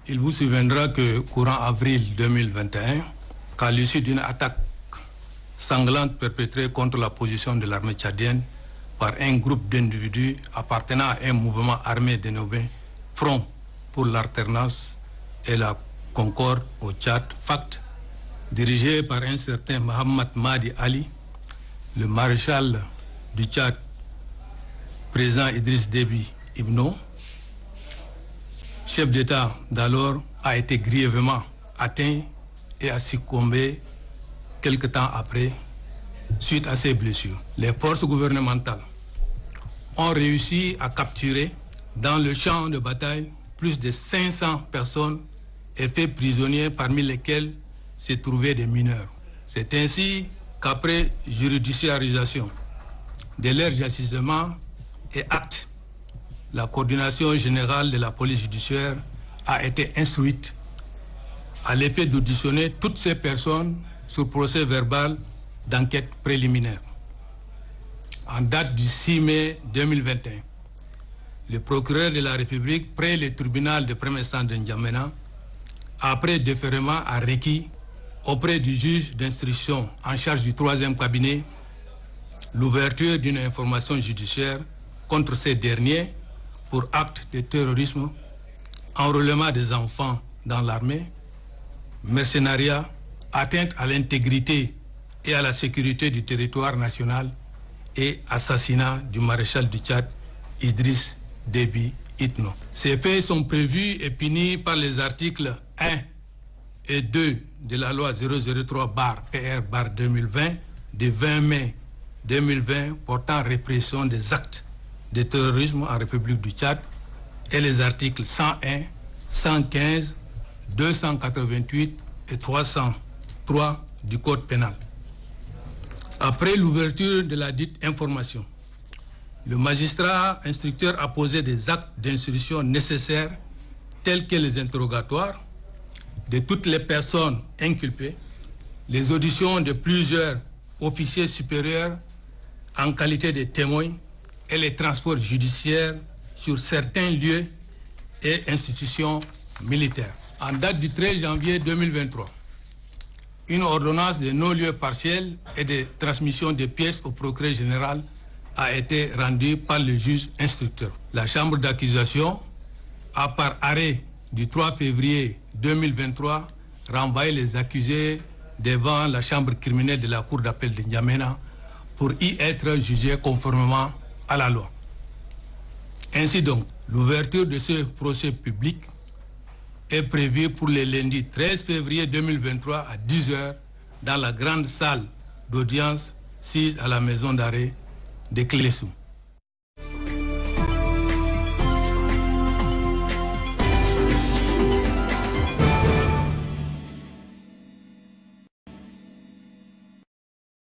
Il vous souviendra que courant avril 2021, qu'à l'issue d'une attaque sanglante perpétrée contre la position de l'armée tchadienne par un groupe d'individus appartenant à un mouvement armé dénommé Front pour l'alternance et la concorde au Tchad, FACT, dirigé par un certain Mohamed Mahdi Ali, le maréchal du Tchad, président Idriss Déby Itno, chef d'État d'alors, a été grièvement atteint et a succombé quelque temps après suite à ses blessures. Les forces gouvernementales ont réussi à capturer dans le champ de bataille plus de 500 personnes et fait prisonniers, parmi lesquels se trouvaient des mineurs. C'est ainsi qu'après judiciarisation de leurs agissements et actes, la coordination générale de la police judiciaire a été instruite à l'effet d'auditionner toutes ces personnes sur procès verbal d'enquête préliminaire. En date du 6 mai 2021, le procureur de la République, près le tribunal de premier instance de N'Djamena, après déférement, a requis auprès du juge d'instruction en charge du 3e cabinet l'ouverture d'une information judiciaire contre ces derniers pour actes de terrorisme, enrôlement des enfants dans l'armée, mercenariat, atteinte à l'intégrité et à la sécurité du territoire national et assassinat du maréchal du Tchad, Idriss Déby Itno. Ces faits sont prévus et punis par les articles 1 et 2 de la loi 003-PR-2020 du 20 mai 2020 portant répression des actes de terrorisme en République du Tchad et les articles 101, 115, 288 et 303 du Code pénal. Après l'ouverture de la dite information, le magistrat instructeur a posé des actes d'instruction nécessaires tels que les interrogatoires de toutes les personnes inculpées, les auditions de plusieurs officiers supérieurs en qualité de témoins et les transports judiciaires sur certains lieux et institutions militaires. En date du 13 janvier 2023, une ordonnance de non-lieu partiel et de transmission des pièces au procureur général a été rendue par le juge instructeur. La chambre d'accusation a, par arrêt du 3 février 2023, renvoyé les accusés devant la chambre criminelle de la cour d'appel de N'Djamena pour y être jugés conformément à la loi. Ainsi donc, l'ouverture de ce procès public est prévue pour le lundi 13 février 2023 à 10h dans la grande salle d'audience sise à la maison d'arrêt de Clessou.